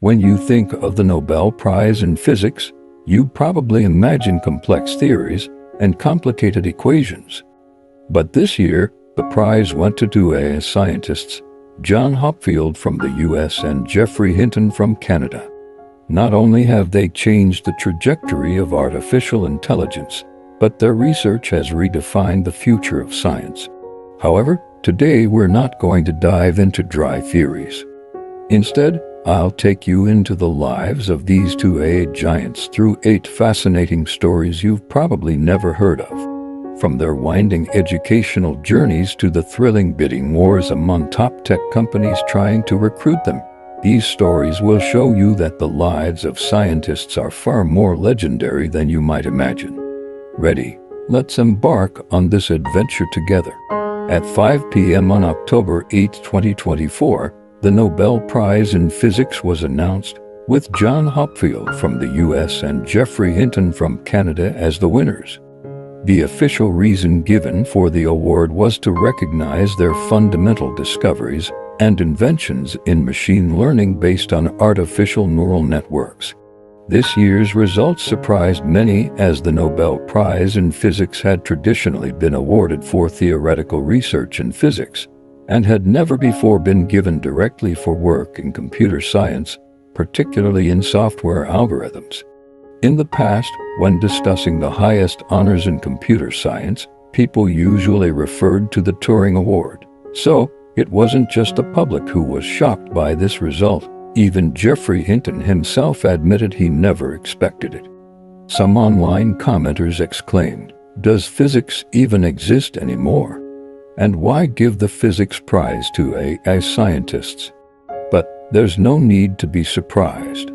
When you think of the Nobel Prize in Physics, you probably imagine complex theories and complicated equations. But this year, the prize went to two scientists, John Hopfield from the US and Geoffrey Hinton from Canada. Not only have they changed the trajectory of artificial intelligence, but their research has redefined the future of science. However, today we're not going to dive into dry theories. Instead, I'll take you into the lives of these two giants through 8 fascinating stories you've probably never heard of. From their winding educational journeys to the thrilling bidding wars among top tech companies trying to recruit them, these stories will show you that the lives of scientists are far more legendary than you might imagine. Ready? Let's embark on this adventure together. At 5 p.m. on October 8, 2024, the Nobel Prize in Physics was announced, with John Hopfield from the US and Geoffrey Hinton from Canada as the winners. The official reason given for the award was to recognize their fundamental discoveries and inventions in machine learning based on artificial neural networks. This year's results surprised many, as the Nobel Prize in Physics had traditionally been awarded for theoretical research in physics, and had never before been given directly for work in computer science, particularly in software algorithms. In the past, when discussing the highest honors in computer science, people usually referred to the Turing Award. So, it wasn't just the public who was shocked by this result. Even Geoffrey Hinton himself admitted he never expected it. Some online commenters exclaimed, "Does physics even exist anymore? And why give the physics prize to AI scientists?" But there's no need to be surprised.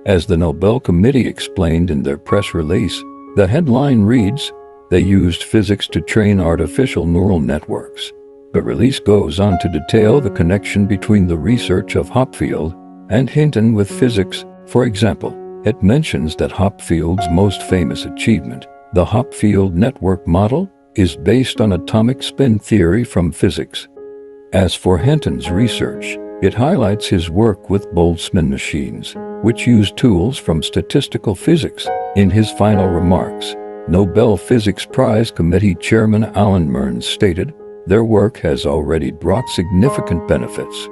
As the Nobel Committee explained in their press release, the headline reads, "They used physics to train artificial neural networks." The release goes on to detail the connection between the research of Hopfield and Hinton with physics. For example, it mentions that Hopfield's most famous achievement, the Hopfield network model, is based on atomic spin theory from physics. As for Hinton's research, it highlights his work with Boltzmann machines, which use tools from statistical physics. In his final remarks, Nobel Physics Prize Committee Chairman Alan Mearns stated, "Their work has already brought significant benefits.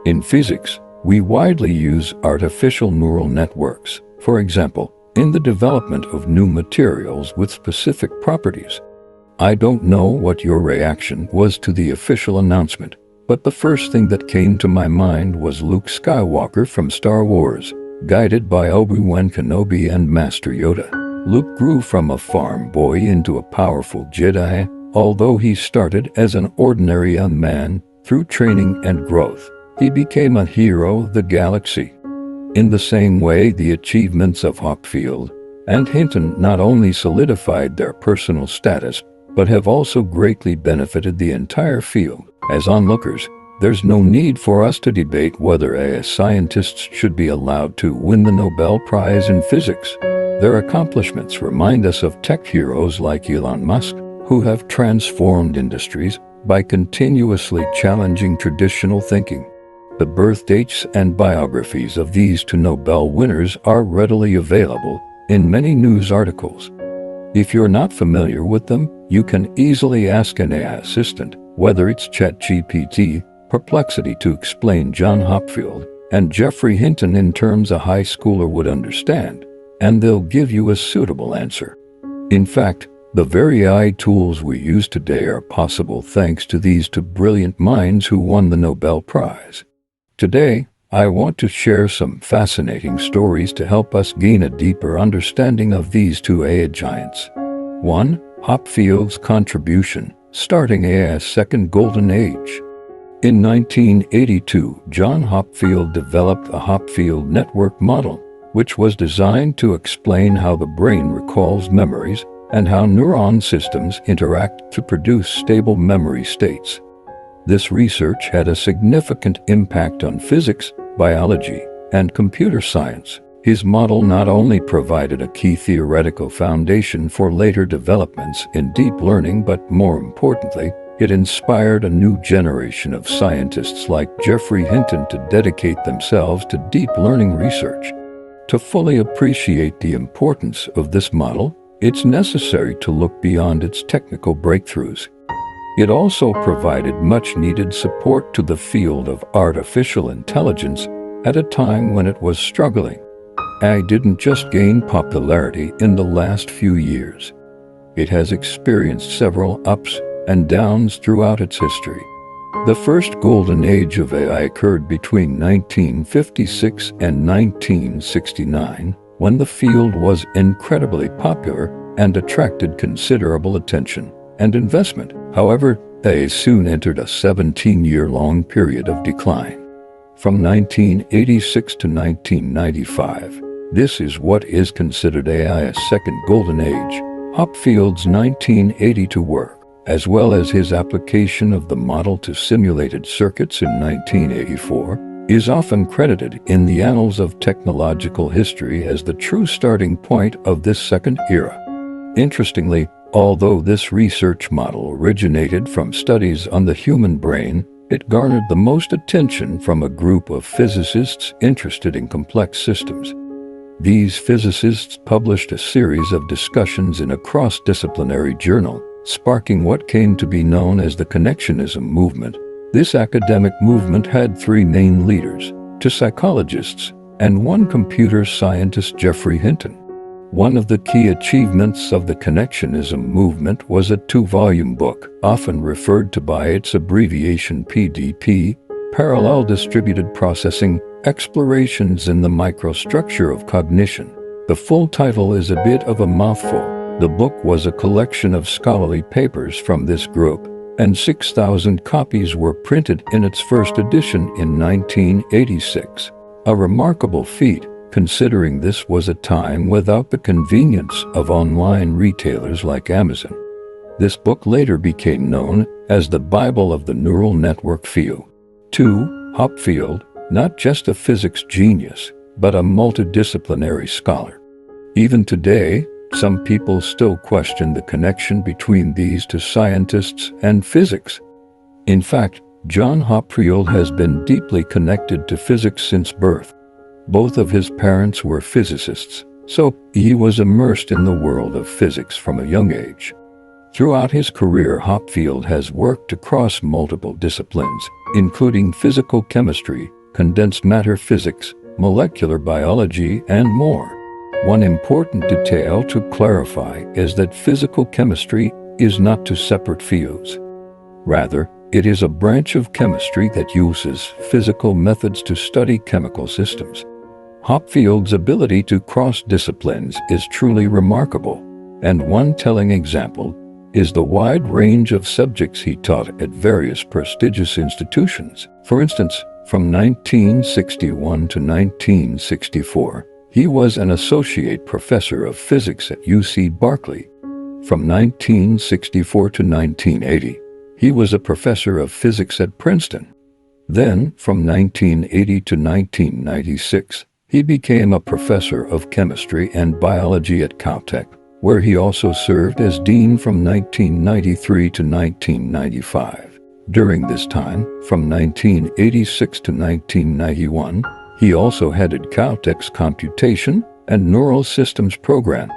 In physics, we widely use artificial neural networks, for example, in the development of new materials with specific properties." I don't know what your reaction was to the official announcement, but the first thing that came to my mind was Luke Skywalker from Star Wars, guided by Obi-Wan Kenobi and Master Yoda. Luke grew from a farm boy into a powerful Jedi, although he started as an ordinary young man. Through training and growth, he became a hero of the galaxy. In the same way, the achievements of Hopfield and Hinton not only solidified their personal status, but have also greatly benefited the entire field. As onlookers, there's no need for us to debate whether AI scientists should be allowed to win the Nobel Prize in Physics. Their accomplishments remind us of tech heroes like Elon Musk, who have transformed industries by continuously challenging traditional thinking. The birth dates and biographies of these two Nobel winners are readily available in many news articles. If you're not familiar with them, you can easily ask an AI assistant, whether it's ChatGPT, Perplexity, to explain John Hopfield and Geoffrey Hinton in terms a high schooler would understand, and they'll give you a suitable answer. In fact, the very AI tools we use today are possible thanks to these two brilliant minds who won the Nobel Prize. Today, I want to share some fascinating stories to help us gain a deeper understanding of these two AI giants. 1. Hopfield's contribution, starting AI's second golden age. In 1982, John Hopfield developed the Hopfield network model, which was designed to explain how the brain recalls memories and how neuron systems interact to produce stable memory states. This research had a significant impact on physics, biology, and computer science. His model not only provided a key theoretical foundation for later developments in deep learning, but more importantly, It inspired a new generation of scientists like Geoffrey Hinton to dedicate themselves to deep learning research. To fully appreciate the importance of this model, it's necessary to look beyond its technical breakthroughs. It also provided much-needed support to the field of artificial intelligence at a time when it was struggling. AI didn't just gain popularity in the last few years. It has experienced several ups and downs throughout its history. The first golden age of AI occurred between 1956 and 1969, when the field was incredibly popular and attracted considerable attention and investment. However, AI soon entered a 17-year-long period of decline. From 1986 to 1995, this is what is considered AI's second golden age. Hopfield's 1982 work, as well as his application of the model to simulated circuits in 1984, is often credited in the annals of technological history as the true starting point of this second era. Interestingly, although this research model originated from studies on the human brain, it garnered the most attention from a group of physicists interested in complex systems. These physicists published a series of discussions in a cross-disciplinary journal, sparking what came to be known as the connectionism movement. This academic movement had three main leaders: two psychologists and one computer scientist, Geoffrey Hinton. One of the key achievements of the connectionism movement was a two-volume book, often referred to by its abbreviation PDP, Parallel Distributed Processing: Explorations in the Microstructure of Cognition. The full title is a bit of a mouthful. The book was a collection of scholarly papers from this group, and 6,000 copies were printed in its first edition in 1986. A remarkable feat, considering this was a time without the convenience of online retailers like Amazon. This book later became known as the Bible of the Neural Network field. 2. Hopfield, not just a physics genius, but a multidisciplinary scholar. Even today, some people still question the connection between these two scientists and physics. In fact, John Hopfield has been deeply connected to physics since birth. Both of his parents were physicists, so he was immersed in the world of physics from a young age. Throughout his career, Hopfield has worked across multiple disciplines, including physical chemistry, condensed matter physics, molecular biology, and more. One important detail to clarify is that physical chemistry is not two separate fields. Rather, it is a branch of chemistry that uses physical methods to study chemical systems. Hopfield's ability to cross disciplines is truly remarkable, and one telling example is the wide range of subjects he taught at various prestigious institutions. For instance, from 1961 to 1964, he was an associate professor of physics at UC Berkeley. From 1964 to 1980, he was a professor of physics at Princeton. Then, from 1980 to 1996, he became a professor of chemistry and biology at Caltech, where he also served as dean from 1993 to 1995. During this time, from 1986 to 1991, he also headed Caltech's Computation and Neural Systems program.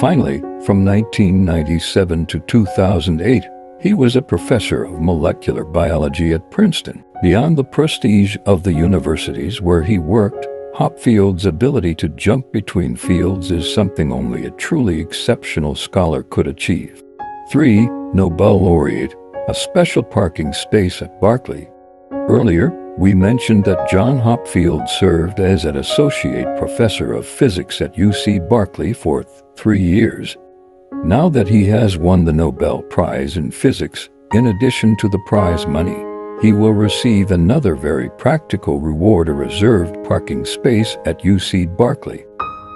Finally, from 1997 to 2008, he was a professor of molecular biology at Princeton. Beyond the prestige of the universities where he worked, Hopfield's ability to jump between fields is something only a truly exceptional scholar could achieve. 3. Nobel Laureate, a special parking space at Berkeley. Earlier, we mentioned that John Hopfield served as an associate professor of physics at UC Berkeley for 3 years. Now that he has won the Nobel Prize in Physics, in addition to the prize money, he will receive another very practical reward: a reserved parking space at UC Berkeley.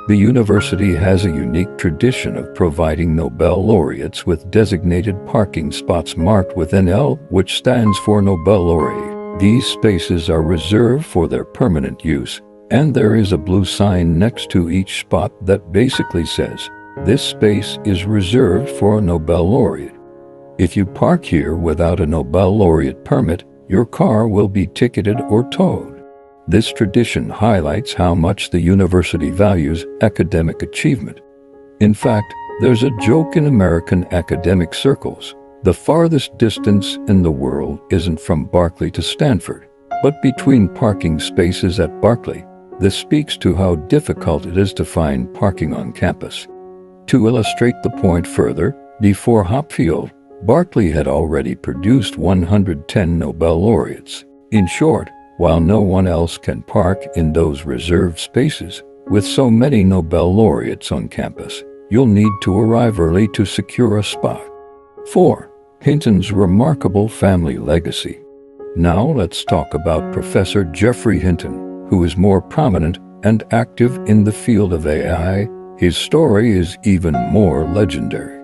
The university has a unique tradition of providing Nobel laureates with designated parking spots marked with NL, which stands for Nobel Laureate. These spaces are reserved for their permanent use, and there is a blue sign next to each spot that basically says, "This space is reserved for a Nobel laureate." If you park here without a Nobel Laureate permit, your car will be ticketed or towed. This tradition highlights how much the university values academic achievement. In fact, there's a joke in American academic circles. The farthest distance in the world isn't from Berkeley to Stanford, but between parking spaces at Berkeley. This speaks to how difficult it is to find parking on campus. To illustrate the point further, before Hopfield, Berkeley had already produced 110 Nobel laureates. In short, while no one else can park in those reserved spaces, with so many Nobel laureates on campus, you'll need to arrive early to secure a spot. 4. Hinton's remarkable family legacy. Now let's talk about Professor Geoffrey Hinton, who is more prominent and active in the field of AI. His story is even more legendary.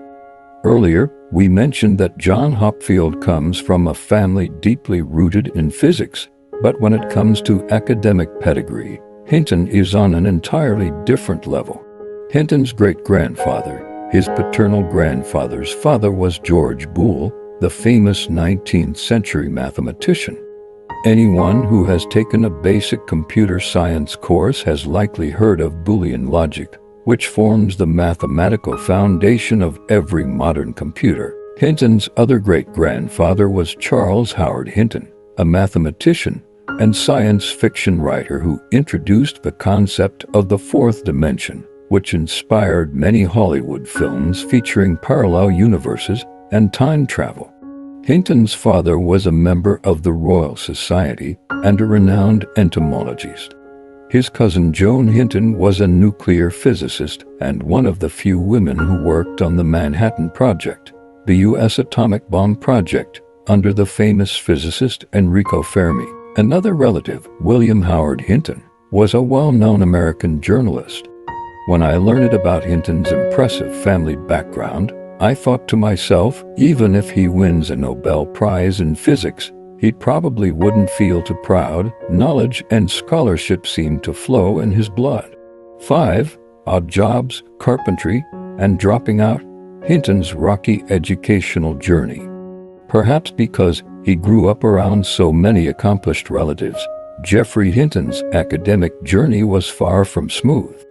Earlier, we mentioned that John Hopfield comes from a family deeply rooted in physics, but when it comes to academic pedigree, Hinton is on an entirely different level. Hinton's great-grandfather, his paternal grandfather's father, was George Boole, the famous 19th century mathematician. Anyone who has taken a basic computer science course has likely heard of Boolean logic, which forms the mathematical foundation of every modern computer. Hinton's other great-grandfather was Charles Howard Hinton, a mathematician and science fiction writer who introduced the concept of the fourth dimension, which inspired many Hollywood films featuring parallel universes and time travel. Hinton's father was a member of the Royal Society and a renowned entomologist. His cousin Joan Hinton was a nuclear physicist and one of the few women who worked on the Manhattan Project, the U.S. atomic bomb project, under the famous physicist Enrico Fermi. Another relative, William Howard Hinton, was a well-known American journalist. When I learned about Hinton's impressive family background, I thought to myself, even if he wins a Nobel Prize in physics, he probably wouldn't feel too proud. Knowledge and scholarship seemed to flow in his blood. 5. Odd jobs, carpentry, and dropping out. Hinton's rocky educational journey. Perhaps because he grew up around so many accomplished relatives, Geoffrey Hinton's academic journey was far from smooth.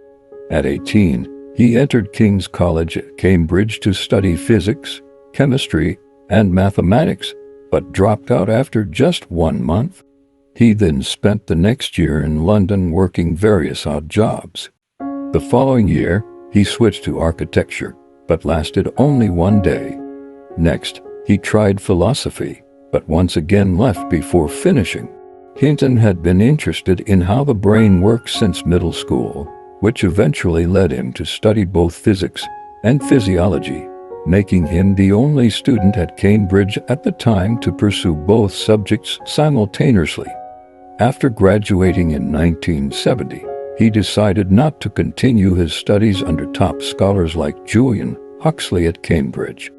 At 18, he entered King's College at Cambridge to study physics, chemistry, and mathematics, but dropped out after just 1 month. He then spent the next year in London working various odd jobs. The following year, he switched to architecture, but lasted only 1 day. Next, he tried philosophy, but once again left before finishing. Hinton had been interested in how the brain works since middle school, which eventually led him to study both physics and physiology, making him the only student at Cambridge at the time to pursue both subjects simultaneously. After graduating in 1970, he decided not to continue his studies under top scholars like Julian Huxley at Cambridge.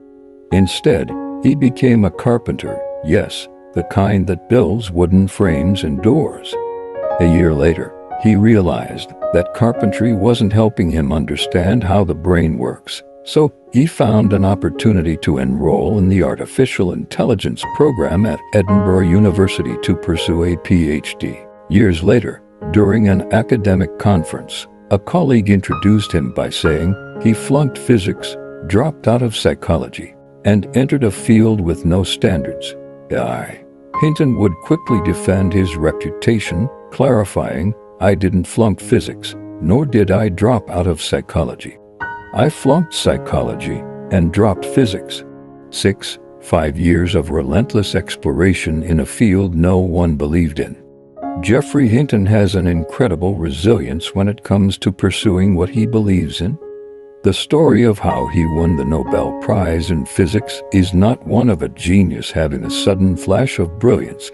Instead, he became a carpenter, yes, the kind that builds wooden frames and doors. A year later, he realized that carpentry wasn't helping him understand how the brain works. So he found an opportunity to enroll in the Artificial Intelligence program at Edinburgh University to pursue a PhD. Years later, during an academic conference, a colleague introduced him by saying he flunked physics, dropped out of psychology, and entered a field with no standards, AI. Hinton would quickly defend his reputation, clarifying, "I didn't flunk physics, nor did I drop out of psychology. I flunked psychology and dropped physics." 6. 5 years of relentless exploration in a field no one believed in. Geoffrey Hinton has an incredible resilience when it comes to pursuing what he believes in. The story of how he won the Nobel Prize in physics is not one of a genius having a sudden flash of brilliance.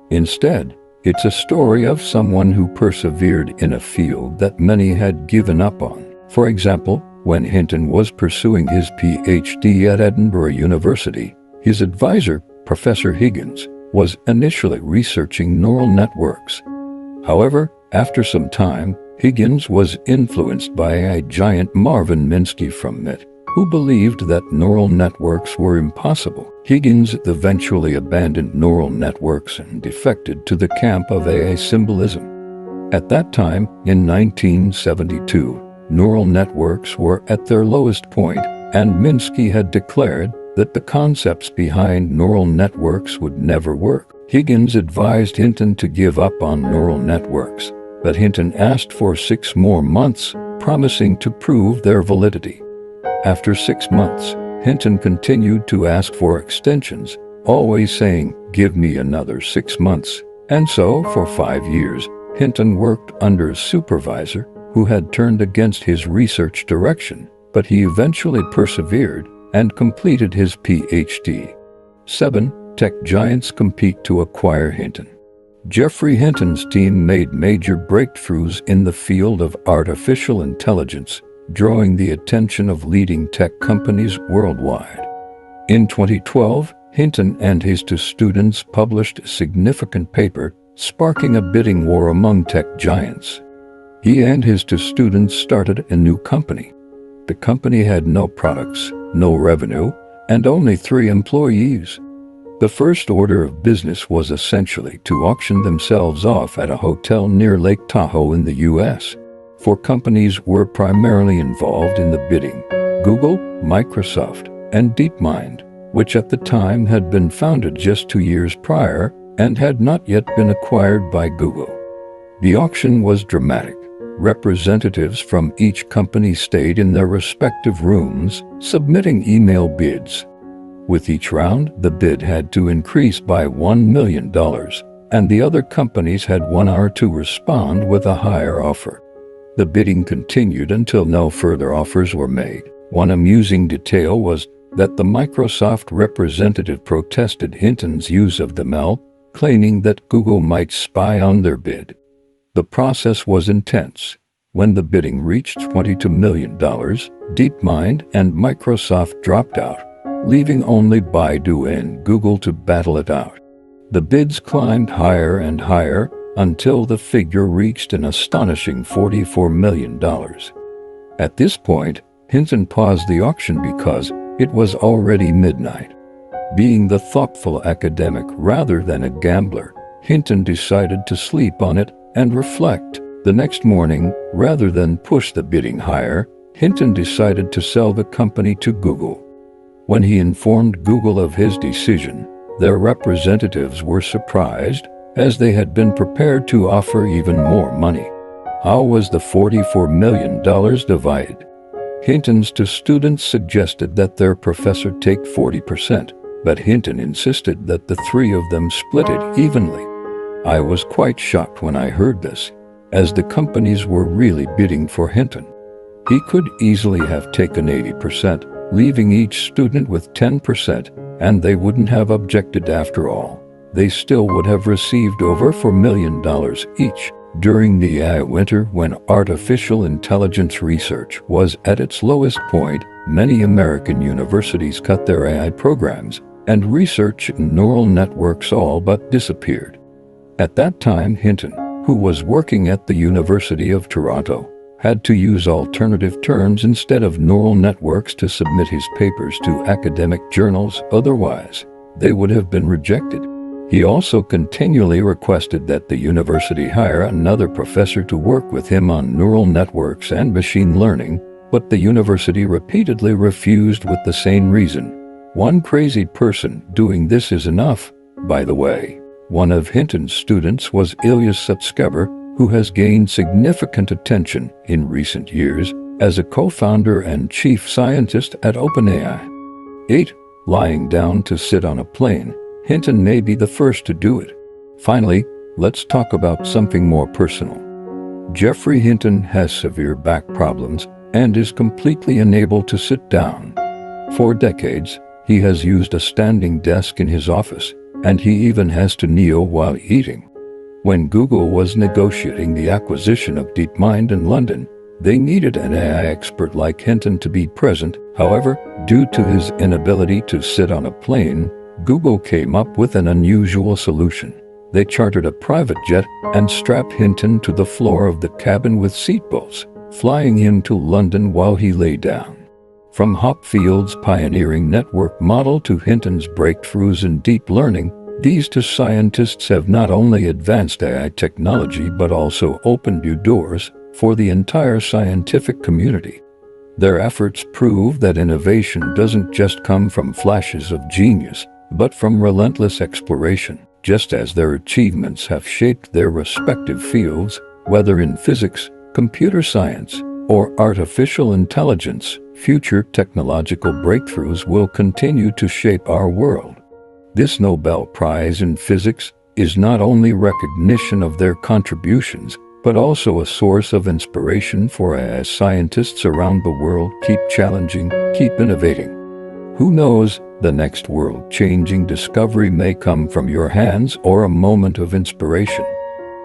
Instead, it's a story of someone who persevered in a field that many had given up on. For example, when Hinton was pursuing his PhD at Edinburgh University, his advisor, Professor Higgins, was initially researching neural networks. However, after some time, Higgins was influenced by a giant Marvin Minsky from MIT, who believed that neural networks were impossible. Higgins eventually abandoned neural networks and defected to the camp of AI symbolism. At that time, in 1972, neural networks were at their lowest point, and Minsky had declared that the concepts behind neural networks would never work. Higgins advised Hinton to give up on neural networks, but Hinton asked for 6 more months, promising to prove their validity. After 6 months, Hinton continued to ask for extensions, always saying, "Give me another 6 months." And so, for 5 years, Hinton worked under a supervisor who had turned against his research direction, but he eventually persevered and completed his PhD. 7. Tech giants compete to acquire Hinton. Geoffrey Hinton's team made major breakthroughs in the field of artificial intelligence, drawing the attention of leading tech companies worldwide. In 2012, Hinton and his 2 students published a significant paper, sparking a bidding war among tech giants. He and his 2 students started a new company. The company had no products, no revenue, and only 3 employees. The first order of business was essentially to auction themselves off at a hotel near Lake Tahoe in the U.S. 4 companies were primarily involved in the bidding: Google, Microsoft, and DeepMind, which at the time had been founded just 2 years prior and had not yet been acquired by Google. The auction was dramatic. Representatives from each company stayed in their respective rooms, submitting email bids. With each round, the bid had to increase by $1 million, and the other companies had 1 hour to respond with a higher offer. The bidding continued until no further offers were made. One amusing detail was that the Microsoft representative protested Hinton's use of the ML, claiming that Google might spy on their bid. The process was intense. When the bidding reached $22 million, DeepMind and Microsoft dropped out, leaving only Baidu and Google to battle it out. The bids climbed higher and higher until the figure reached an astonishing $44 million. At this point, Hinton paused the auction because it was already midnight. Being the thoughtful academic rather than a gambler, Hinton decided to sleep on it and reflect. The next morning, rather than push the bidding higher, Hinton decided to sell the company to Google. When he informed Google of his decision, their representatives were surprised, as they had been prepared to offer even more money. How was the $44 million divided? Hinton's 2 students suggested that their professor take 40%, but Hinton insisted that the 3 of them split it evenly. I was quite shocked when I heard this, as the companies were really bidding for Hinton. He could easily have taken 80%, leaving each student with 10%, and they wouldn't have objected after all. They still would have received over $4 million each. During the AI winter, when artificial intelligence research was at its lowest point, many American universities cut their AI programs, and research in neural networks all but disappeared. At that time, Hinton, who was working at the University of Toronto, had to use alternative terms instead of neural networks to submit his papers to academic journals, otherwise they would have been rejected. He also continually requested that the university hire another professor to work with him on neural networks and machine learning, but the university repeatedly refused with the same reason. One crazy person doing this is enough. By the way, one of Hinton's students was Ilyas Sutskever, who has gained significant attention in recent years as a co-founder and chief scientist at OpenAI. 8. Lying down to sit on a plane. Hinton may be the first to do it. Finally, let's talk about something more personal. Geoffrey Hinton has severe back problems and is completely unable to sit down. For decades, he has used a standing desk in his office, and he even has to kneel while eating. When Google was negotiating the acquisition of DeepMind in London, they needed an AI expert like Hinton to be present. However, due to his inability to sit on a plane, Google came up with an unusual solution. They chartered a private jet and strapped Hinton to the floor of the cabin with seatbelts, flying him to London while he lay down. From Hopfield's pioneering network model to Hinton's breakthroughs in deep learning, these two scientists have not only advanced AI technology but also opened new doors for the entire scientific community. Their efforts prove that innovation doesn't just come from flashes of genius, but from relentless exploration, just as their achievements have shaped their respective fields, whether in physics, computer science, or artificial intelligence. Future technological breakthroughs will continue to shape our world. This Nobel Prize in Physics is not only recognition of their contributions, but also a source of inspiration for us as scientists around the world keep challenging, keep innovating. Who knows, the next world-changing discovery may come from your hands or a moment of inspiration.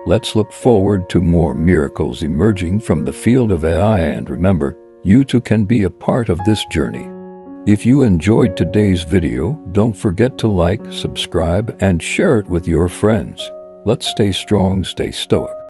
Let's look forward to more miracles emerging from the field of AI, and remember, you too can be a part of this journey. If you enjoyed today's video, don't forget to like, subscribe, and share it with your friends. Let's stay strong, stay stoic.